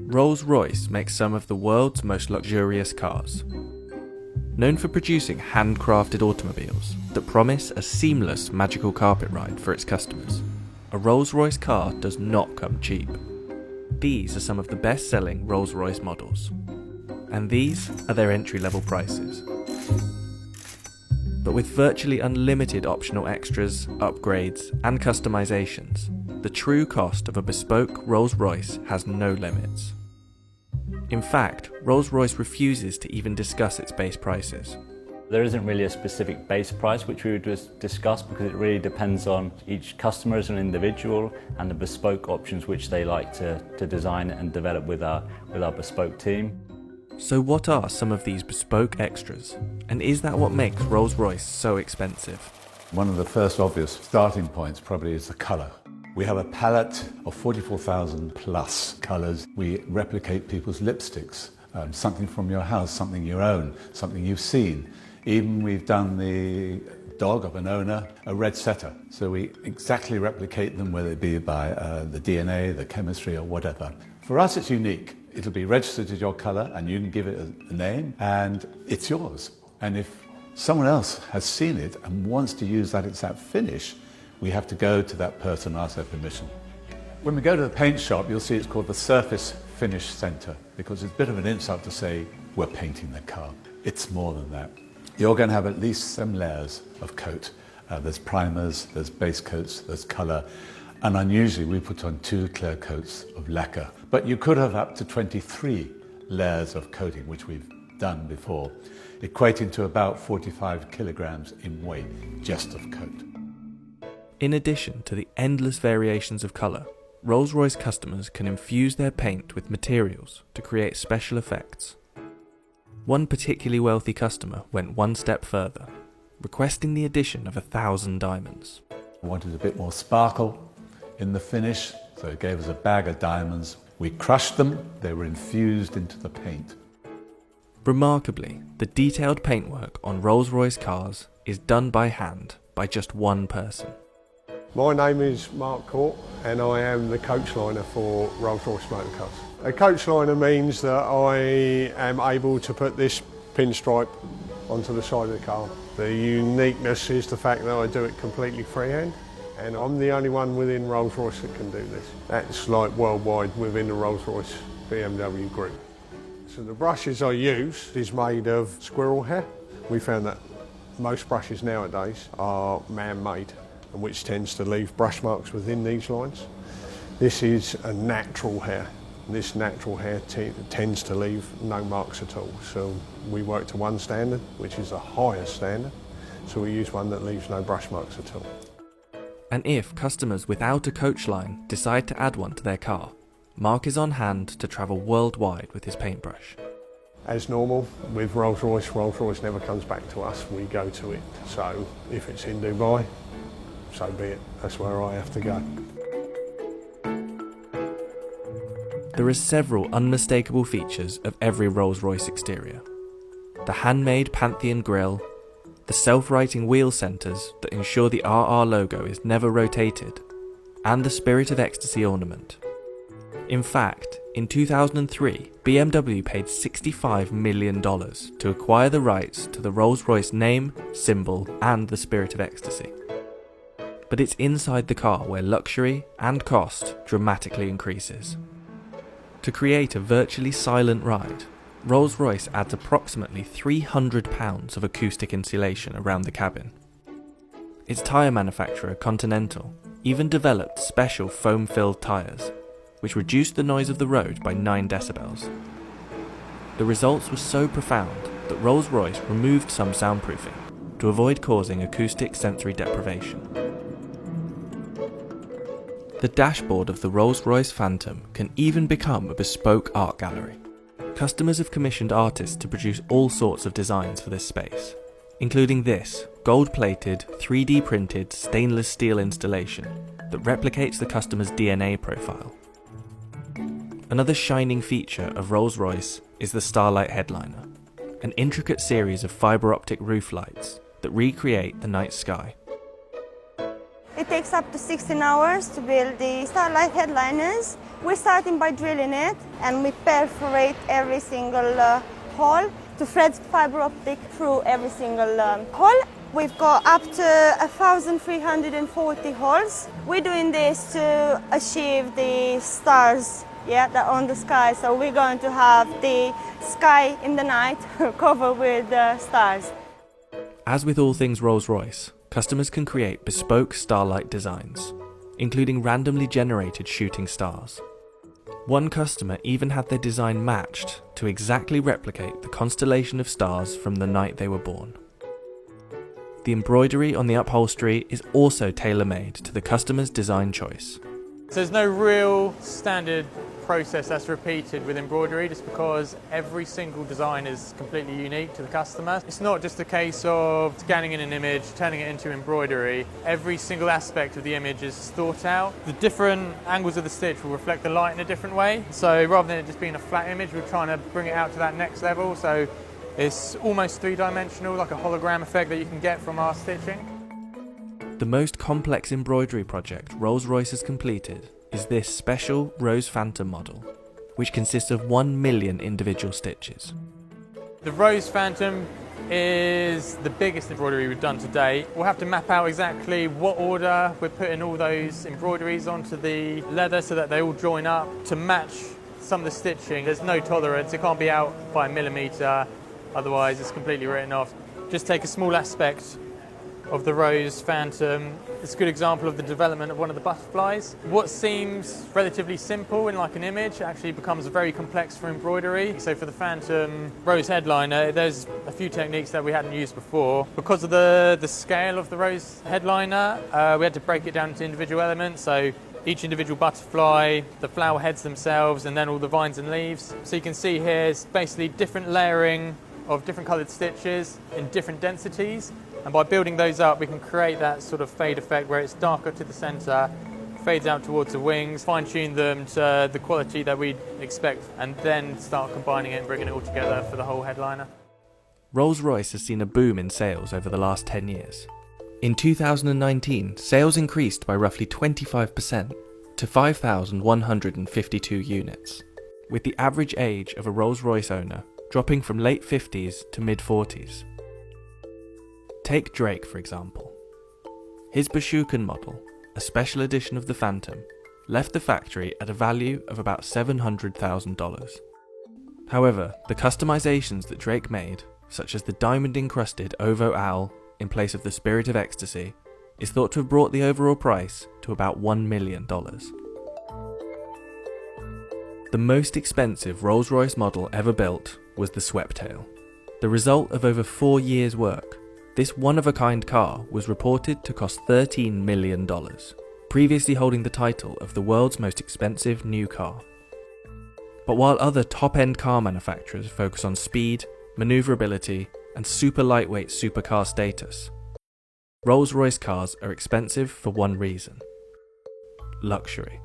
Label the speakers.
Speaker 1: Rolls-Royce makes some of the world's most luxurious cars. Known for producing handcrafted automobiles that promise a seamless magical carpet ride for its customers, a Rolls-Royce car does not come cheap. These are some of the best-selling Rolls-Royce models, and these are their entry-level prices. But with virtually unlimited optional extras, upgrades, and customizations, the true cost of a bespoke Rolls-Royce has no limits. In fact, Rolls-Royce refuses to even discuss its base prices.
Speaker 2: There isn't really a specific base price which we would discuss because it really depends on each customer as an individual and the bespoke options which they like to design and develop with our bespoke team.
Speaker 1: So what are some of these bespoke extras? And is that what makes Rolls-Royce so expensive?
Speaker 3: One of the first obvious starting points probably is the colour. We have a palette of 44,000 plus colours. We replicate people's lipsticks, something from your house, something you own, something you've seen. Even we've done the dog of an owner, a red setter. So we exactly replicate them, whether it be by the DNA, the chemistry or whatever. For us it's unique. It'll be registered as your colour and you can give it a name and it's yours. And if someone else has seen it and wants to use that exact finish, we have to go to that person and ask their permission. When we go to the paint shop, you'll see it's called the Surface Finish Centre because it's a bit of an insult to say we're painting the car. It's more than that. You're going to have at least some layers of coat. There's primers, there's base coats, there's colour, and unusually we put on 2 clear coats of lacquer. But you could have up to 23 layers of coating, which we've done before, equating to about 45 kilograms in weight just of coat.
Speaker 1: In addition to the endless variations of colour, Rolls-Royce customers can infuse their paint with materials to create special effects. One particularly wealthy customer went one step further, requesting the addition of 1,000 diamonds.
Speaker 3: I wanted a bit more sparkle in the finish, so it gave us a bag of diamonds. We crushed them, they were infused into the paint.
Speaker 1: Remarkably, the detailed paintwork on Rolls-Royce cars is done by hand by just one person.
Speaker 4: My name is Mark Court and I am the coach liner for Rolls-Royce Motor Cars. A coach liner means that I am able to put this pinstripe onto the side of the car. The uniqueness is the fact that I do it completely freehand and I'm the only one within Rolls-Royce that can do this. That's like worldwide within the Rolls-Royce BMW group. So the brushes I use is made of squirrel hair. We found that most brushes nowadays are man-made, which tends to leave brush marks within these lines. This is a natural hair. This natural hair tends to leave no marks at all. So we work to one standard, which is the highest standard. So we use one that leaves no brush marks at all.
Speaker 1: And if customers without a coach line decide to add one to their car, Mark is on hand to travel worldwide with his paintbrush.
Speaker 4: As normal, with Rolls-Royce, Rolls-Royce never comes back to us, we go to it. So if it's in Dubai, so be it, that's where I have to go.
Speaker 1: There are several unmistakable features of every Rolls-Royce exterior. The handmade Pantheon grille, the self-righting wheel centres that ensure the RR logo is never rotated, and the Spirit of Ecstasy ornament. In fact, in 2003, BMW paid $65 million to acquire the rights to the Rolls-Royce name, symbol, and the Spirit of Ecstasy. But it's inside the car where luxury and cost dramatically increases. To create a virtually silent ride, Rolls-Royce adds approximately £300 of acoustic insulation around the cabin. Its tyre manufacturer, Continental, even developed special foam-filled tyres, which reduced the noise of the road by 9 decibels. The results were so profound that Rolls-Royce removed some soundproofing to avoid causing acoustic sensory deprivation. The dashboard of the Rolls-Royce Phantom can even become a bespoke art gallery. Customers have commissioned artists to produce all sorts of designs for this space, including this gold-plated, 3D printed stainless steel installation that replicates the customer's DNA profile. Another shining feature of Rolls-Royce is the Starlight headliner, an intricate series of fibre optic roof lights that recreate the night sky.
Speaker 5: It takes up to 16 hours to build the Starlight headliners. We're starting by drilling it, and we perforate every single hole to thread fiber optic through every single hole. We've got up to 1,340 holes. We're doing this to achieve the stars, that are on the sky. So we're going to have the sky in the night covered with stars.
Speaker 1: As with all things Rolls-Royce, customers can create bespoke Starlight designs, including randomly generated shooting stars. One customer even had their design matched to exactly replicate the constellation of stars from the night they were born. The embroidery on the upholstery is also tailor-made to the customer's design choice.
Speaker 6: So there's no real standard process that's repeated with embroidery, just because every single design is completely unique to the customer. It's not just a case of scanning in an image, turning it into embroidery. Every single aspect of the image is thought out. The different angles of the stitch will reflect the light in a different way. So rather than it just being a flat image, we're trying to bring it out to that next level. So it's almost three-dimensional, like a hologram effect that you can get from our stitching.
Speaker 1: The most complex embroidery project Rolls-Royce has completed is this special Rose Phantom model, which consists of 1 million individual stitches.
Speaker 6: The Rose Phantom is the biggest embroidery we've done to date. We'll have to map out exactly what order we're putting all those embroideries onto the leather so that they all join up to match some of the stitching. There's no tolerance, it can't be out by a millimetre, otherwise it's completely written off. Just take a small aspect of the Rose Phantom. It's a good example of the development of one of the butterflies. What seems relatively simple in like an image actually becomes very complex for embroidery. So for the Phantom Rose headliner, there's a few techniques that we hadn't used before. Because of the scale of the Rose headliner, we had to break it down into individual elements. So each individual butterfly, the flower heads themselves, and then all the vines and leaves. So you can see here it's basically different layering of different coloured stitches in different densities. And by building those up, we can create that sort of fade effect where it's darker to the centre, fades out towards the wings, fine-tune them to the quality that we'd expect, and then start combining it and bringing it all together for the whole headliner.
Speaker 1: Rolls-Royce has seen a boom in sales over the last 10 years. In 2019, sales increased by roughly 25% to 5,152 units, with the average age of a Rolls-Royce owner dropping from late 50s to mid-40s. Take Drake, for example. His Bashukan model, a special edition of the Phantom, left the factory at a value of about $700,000. However, the customizations that Drake made, such as the diamond-encrusted Ovo Owl in place of the Spirit of Ecstasy, is thought to have brought the overall price to about $1 million. The most expensive Rolls-Royce model ever built was the Sweptail. The result of over 4 years' work, this one-of-a-kind car was reported to cost $13 million, previously holding the title of the world's most expensive new car. But while other top-end car manufacturers focus on speed, manoeuvrability, and super lightweight supercar status, Rolls-Royce cars are expensive for one reason: luxury.